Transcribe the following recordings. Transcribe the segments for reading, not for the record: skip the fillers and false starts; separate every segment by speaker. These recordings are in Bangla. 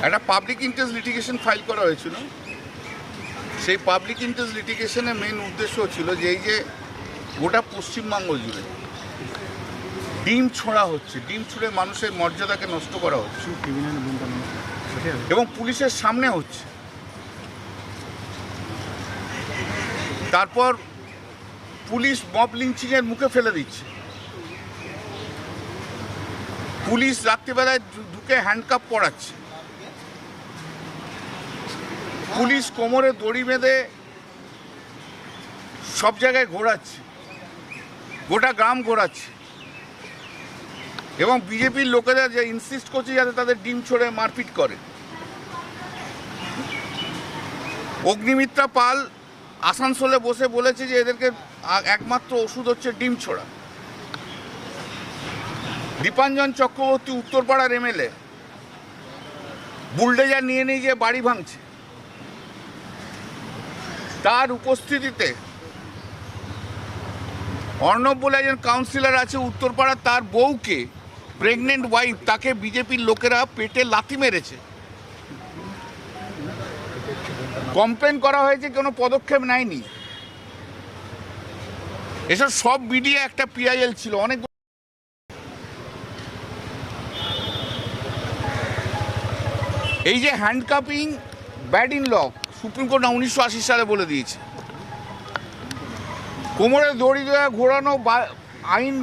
Speaker 1: একটা পাবলিক ইন্টারেস্ট লিটিগেশন ফাইল করা হয়েছিল। সেই পাবলিক ইন্টারেস্ট লিটিগেশনের মেন উদ্দেশ্য ছিল যে এই যে গোটা পশ্চিমবঙ্গ জুড়ে ডিম ছোঁড়া হচ্ছে, ডিম ছুঁড়ে মানুষের মর্যাদাকে নষ্ট করা হচ্ছে এবং পুলিশের সামনে হচ্ছে। তারপর পুলিশ মব লিঞ্চিংয়ের মুখে ফেলে দিচ্ছে। পুলিশ রাত্রিবেলায় ঢুকে হ্যান্ডকাপ পরাচ্ছে। পুলিশ কোমরে দড়ি বেঁধে সব জায়গায় ঘোরাচ্ছে, গোটা গ্রাম ঘোরাচ্ছে এবং বিজেপির লোকেরা যে ইনসিস্ট করছে যাতে তাদের ডিম ছড়ে মারপিট করে। অগ্নিমিত্রা পাল আসানসোলে বসে বলেছে যে এদেরকে একমাত্র ওষুধ হচ্ছে ডিম ছোড়া। দীপাঞ্জন চক্রবর্তী উত্তরপাড়ার এমএলএ বুলডোজার নিয়ে নিয়ে গিয়ে বাড়ি ভাঙছে। তার উপস্থিতিতে অর্ণব বলে একজন কাউন্সিলর আছে উত্তরপাড়ার, তার বউকে, প্রেগনেন্ট ওয়াইফ, তাকে বিজেপির লোকেরা পেটে লাথি মেরেছে। কমপ্লেন করা হয়েছে, কোনো পদক্ষেপ নেয়নি। এসব সব মিডিয়া একটা পিআইএল ছিল। অনেক এই যে handcuffing bad in law, supreme court 1980 সালে বলে দিয়েছে। কোমরে দড়ি দেওয়া ঘোরানো আইন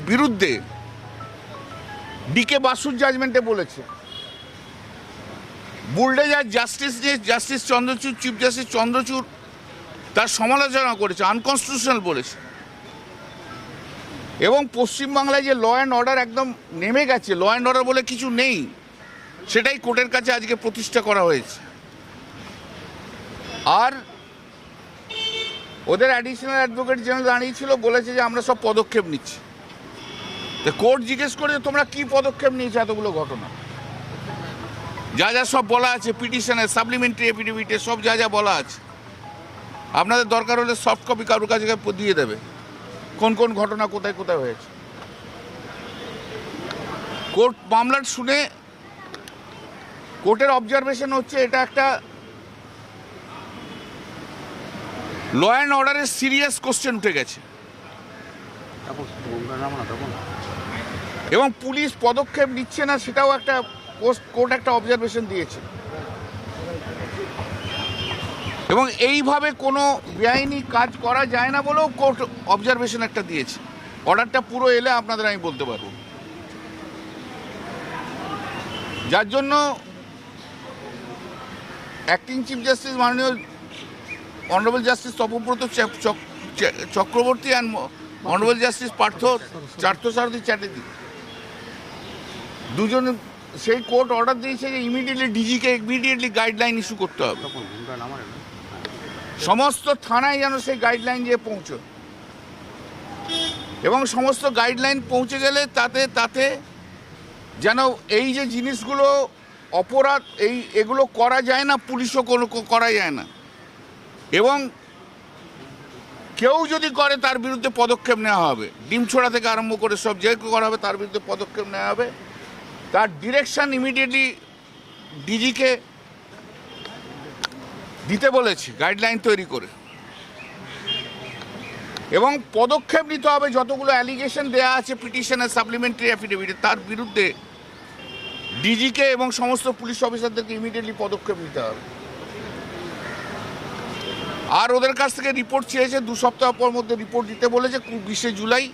Speaker 1: বিরুদ্ধে ডিকে বাসুর জাজমেন্টে বলেছে। বুলডোজার জাস্টিস নিয়ে justice Chandrachud, chief justice Chandrachud তার সমালোচনা করেছে, আনকনস্টিটিউশনাল বলেছে। এবং পশ্চিমবাংলায় যে ল অ্যান্ড অর্ডার একদম নেমে গেছে, ল অ্যান্ড অর্ডার বলে কিছু নেই, সেটাই কোর্টের কাছে আজকে প্রতিষ্ঠা করা হয়েছে। আর ওদের অ্যাডিশনাল অ্যাডভোকেট জেনারেল দাঁড়িয়েছিল, বলেছে যে আমরা সব পদক্ষেপ নিচ্ছি। তো কোর্ট জিজ্ঞেস করে তোমরা কি পদক্ষেপ নিয়েছো এতগুলো ঘটনা, যা যা সব বলা আছে পিটিশনে, সাপ্লিমেন্টারি এফিডেভিটে, সব যা যা বলা আছে, আপনাদের দরকার হলে সফট কপি কারোর কাছে দিয়ে দেবে কোন কোন ঘটনা কোথায় কোথায় হয়েছে। কোর্ট মামলার শুনে কোর্টের অবজারভেশন হচ্ছে এটা একটা ল অ্যান্ড অর্ডারের সিরিয়াস কোশ্চেন উঠে গেছে এবং পুলিশ পদক্ষেপ নিচ্ছে না, সেটাও একটা কোর্ট একটা অবজারভেশন দিয়েছে। এবং এইভাবে কোনো বেআইনি কাজ করা যায় না বলেও কোর্ট অবজারভেশন একটা দিয়েছে। অর্ডারটা পুরো এলে আপনাদের আমি বলতে পারবো। যার জন্য অ্যাক্টিং চিফ জাস্টিস মাননীয় honourable justice Tapabrata Chakraborty and honourable justice Parthasarathi Chatterjee দুজন, সেই কোর্ট অর্ডার দিয়েছে যে ইমিডিয়েটলি ডিজিকে ইমিডিয়েটলি গাইডলাইন ইস্যু করতে হবে। সমস্ত থানায় যেন সেই গাইডলাইন গিয়ে পৌঁছয় এবং সমস্ত গাইডলাইন পৌঁছে গেলে তাতে যেন এই যে জিনিসগুলো অপরাধ, এগুলো করা যায় না, পুলিশও কোনো করা যায় না। এবং কেউ যদি করে তার বিরুদ্ধে পদক্ষেপ নেওয়া হবে। ডিম ছোড়া থেকে আরম্ভ করে সব যে করা হবে তার বিরুদ্ধে পদক্ষেপ নেওয়া হবে। তার ডিরেকশন ইমিডিয়েটলি ডিজিকে দিতে বলেছে গাইডলাইন তৈরি করে, এবং পদক্ষেপ নিতে হবে যতগুলো অ্যালিগেশন দেওয়া আছে পিটিশনে, সাপ্লিমেন্টারি অ্যাফিডেভিটে, তার বিরুদ্ধে ডিজিকে এবং সমস্ত পুলিশ অফিসারদেরকে ইমিডিয়েটলি পদক্ষেপ নিতে হবে। আর ওদের কাছ থেকে রিপোর্ট চেয়েছে, 2 সপ্তাহ পর মধ্যে রিপোর্ট দিতে বলেছে। 20 জুলাই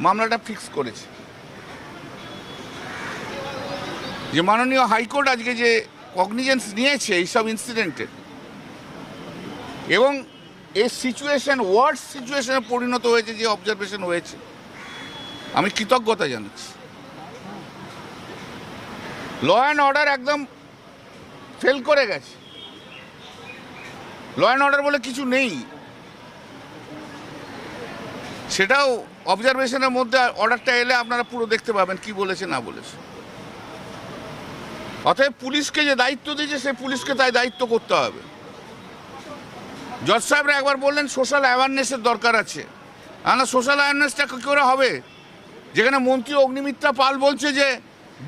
Speaker 1: মামলাটা ফিক্স করেছে। যে মাননীয় হাইকোর্ট আজকে যে কগনিজেন্স নিয়েছে এইসব ইনসিডেন্টের এবং এই সিচুয়েশন ওয়ার্স সিচুয়েশনে পরিণত হয়েছে, যে অবজারভেশন হয়েছে, আমি কৃতজ্ঞতা জানাচ্ছি। ল অ্যান্ড অর্ডার একদম ফেল করে গেছে। ল অ্যান্ড অর্ডার বলে কিছু নেই, সেটাও অবজারভেশনের মধ্যে অর্ডারটা এলে আপনারা পুরো দেখতে পাবেন কি বলেছে না বলেছে। অতএব পুলিশকে যে দায়িত্ব দিয়েছে সে পুলিশকে তাই দায়িত্ব করতে হবে। জজ সাহেবরা একবার বললেন সোশ্যাল অ্যাওয়ারনেসের দরকার আছে। না, সোশ্যাল অ্যাওয়ারনেসটা কী করে হবে যেখানে মন্ত্রী অগ্নিমিত্রা পাল বলছে যে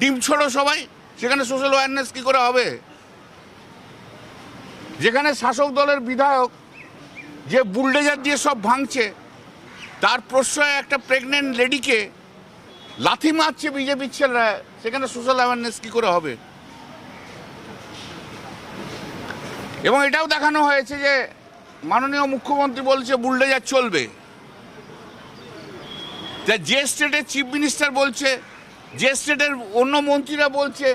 Speaker 1: ডিম ছোড়ো সবাই, সেখানে সোশ্যাল অ্যাওয়ারনেস কী করে হবে? যেখানে শাসক দলের বিধায়ক যে বুলডোজার দিয়ে সব ভাঙছে, তার প্রশ্রয়ে একটা প্রেগনেন্ট লেডিকে লাথি মারছে বিজেপির ছেলেরা, সেখানে সোশ্যাল অ্যাওয়ারনেস কী করে হবে? এবং এটাও দেখানো হয়েছে যে মাননীয় মুখ্যমন্ত্রী বলছে বুলডোজার চলবে, যে স্টেটের চিফ মিনিস্টার বলছে, যে স্টেটের অন্য মন্ত্রীরা বলছে,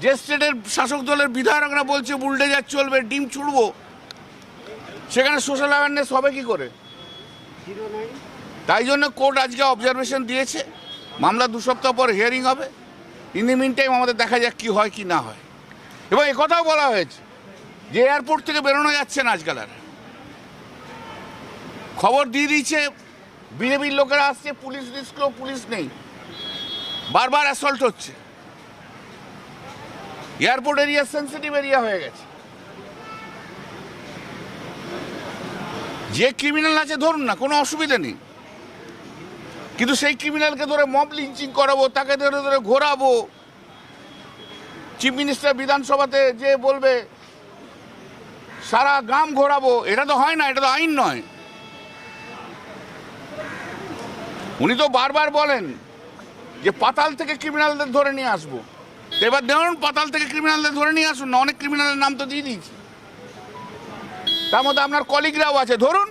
Speaker 1: যে স্টেটের শাসক দলের বিধায়করা বলছে বুলডোজার চলবে, ডিম ছুড়বো, সেখানে সোশ্যাল অ্যাওয়ারনেস হবে কি করে? তাই জন্য কোর্ট আজকে অবজারভেশন দিয়েছে, মামলা 2 সপ্তাহ পর হিয়ারিং হবে। ইন দি মিন টাইম আমাদের দেখা যাক কী হয় কি না হয়। এবং একথাও বলা হয়েছে যে এয়ারপোর্ট থেকে বেরোনো যাচ্ছে না আজকাল আর। খবর দিয়ে দিয়েছে, বিজেপির লোকেরা আসছে, পুলিশ দিচ্ছিল, পুলিশ নেই, বারবার অ্যাসল্ট হচ্ছে, এয়ারপোর্ট এরিয়া সেন্সিটিভ এরিয়া হয়ে গেছে। যে ক্রিমিনাল আছে ধরুন না, কোনো অসুবিধা নেই, কিন্তু সেই ক্রিমিনালকে ধরে মব লিঞ্চিং করাবো, তাকে ধরে ধরে ঘোরাবো, চিফ মিনিস্টার বিধানসভাতে যে বলবে সারা গ্রাম ঘোরাবো, এটা তো হয় না, এটা তো আইন নয়। উনি তো বারবার বলেন যে পাতাল থেকে ক্রিমিনালদের ধরে নিয়ে আসবো। এবার ধরুন পাতাল থেকে ক্রিমিনালদের ধরে নিয়ে আসুন না, অনেক ক্রিমিনালের নাম তো দিয়ে দিয়েছি, তার মধ্যে আপনার কলিগরাও আছে, ধরুন।